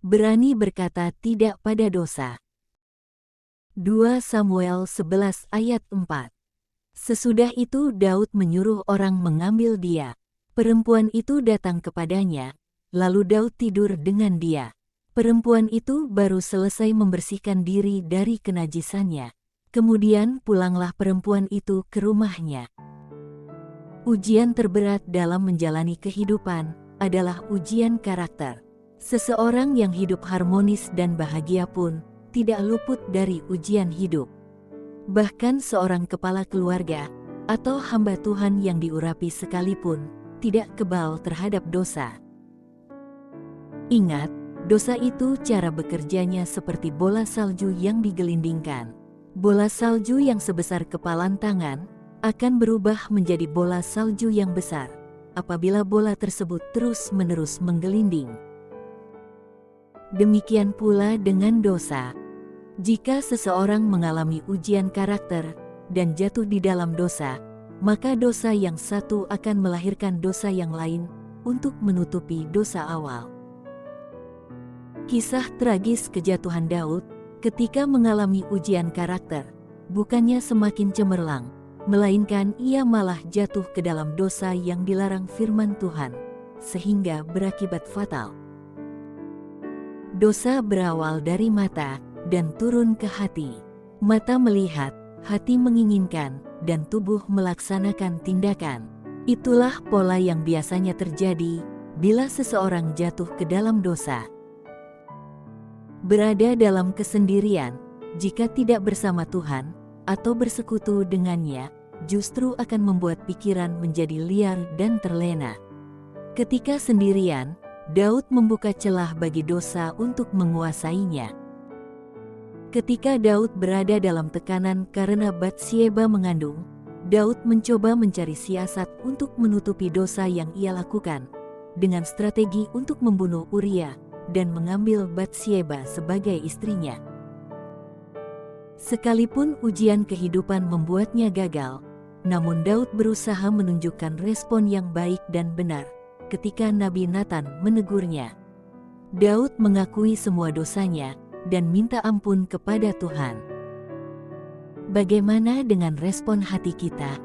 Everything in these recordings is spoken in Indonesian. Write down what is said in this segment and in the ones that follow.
Berani berkata tidak pada dosa. 2 Samuel 11 ayat 4. Sesudah itu Daud menyuruh orang mengambil dia. Perempuan itu datang kepadanya, lalu Daud tidur dengan dia. Perempuan itu baru selesai membersihkan diri dari kenajisannya. Kemudian pulanglah perempuan itu ke rumahnya. Ujian terberat dalam menjalani kehidupan adalah ujian karakter. Seseorang yang hidup harmonis dan bahagia pun tidak luput dari ujian hidup. Bahkan seorang kepala keluarga atau hamba Tuhan yang diurapi sekalipun tidak kebal terhadap dosa. Ingat, dosa itu cara bekerjanya seperti bola salju yang digelindingkan. Bola salju yang sebesar kepalan tangan akan berubah menjadi bola salju yang besar apabila bola tersebut terus-menerus menggelinding. Demikian pula dengan dosa. Jika seseorang mengalami ujian karakter dan jatuh di dalam dosa, maka dosa yang satu akan melahirkan dosa yang lain untuk menutupi dosa awal. Kisah tragis kejatuhan Daud ketika mengalami ujian karakter bukannya semakin cemerlang, melainkan ia malah jatuh ke dalam dosa yang dilarang firman Tuhan, sehingga berakibat fatal. Dosa berawal dari mata dan turun ke hati. Mata melihat, hati menginginkan, dan tubuh melaksanakan tindakan. Itulah pola yang biasanya terjadi bila seseorang jatuh ke dalam dosa. Berada dalam kesendirian, jika tidak bersama Tuhan, atau bersekutu dengannya, justru akan membuat pikiran menjadi liar dan terlena. Ketika sendirian, Daud membuka celah bagi dosa untuk menguasainya. Ketika Daud berada dalam tekanan karena Batsyeba mengandung, Daud mencoba mencari siasat untuk menutupi dosa yang ia lakukan, dengan strategi untuk membunuh Uria dan mengambil Batsyeba sebagai istrinya. Sekalipun ujian kehidupan membuatnya gagal, namun Daud berusaha menunjukkan respon yang baik dan benar ketika Nabi Nathan menegurnya. Daud mengakui semua dosanya dan minta ampun kepada Tuhan. Bagaimana dengan respon hati kita?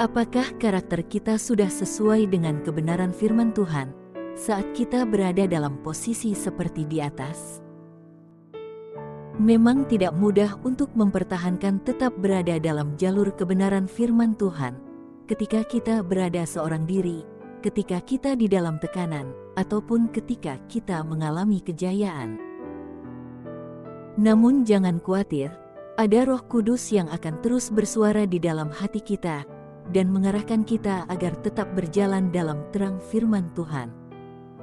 Apakah karakter kita sudah sesuai dengan kebenaran firman Tuhan saat kita berada dalam posisi seperti di atas? Memang tidak mudah untuk mempertahankan tetap berada dalam jalur kebenaran firman Tuhan ketika kita berada seorang diri, ketika kita di dalam tekanan, ataupun ketika kita mengalami kejayaan. Namun jangan khawatir, ada Roh Kudus yang akan terus bersuara di dalam hati kita dan mengarahkan kita agar tetap berjalan dalam terang firman Tuhan.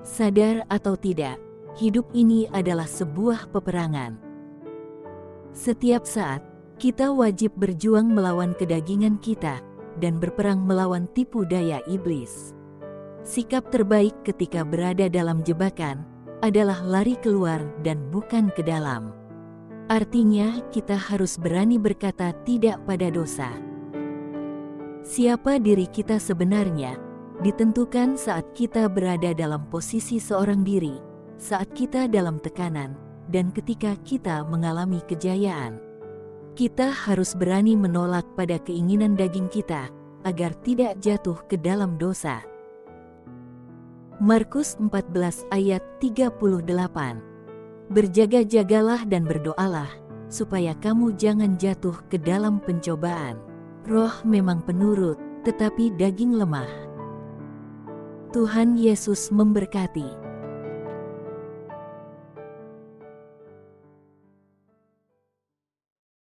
Sadar atau tidak, hidup ini adalah sebuah peperangan. Setiap saat, kita wajib berjuang melawan kedagingan kita dan berperang melawan tipu daya iblis. Sikap terbaik ketika berada dalam jebakan adalah lari keluar dan bukan ke dalam. Artinya, kita harus berani berkata tidak pada dosa. Siapa diri kita sebenarnya ditentukan saat kita berada dalam posisi seorang diri, saat kita dalam tekanan, dan ketika kita mengalami kejayaan. Kita harus berani menolak pada keinginan daging kita agar tidak jatuh ke dalam dosa. Markus 14 ayat 38. Berjaga-jagalah dan berdoalah, supaya kamu jangan jatuh ke dalam pencobaan. Roh memang penurut, tetapi daging lemah. Tuhan Yesus memberkati.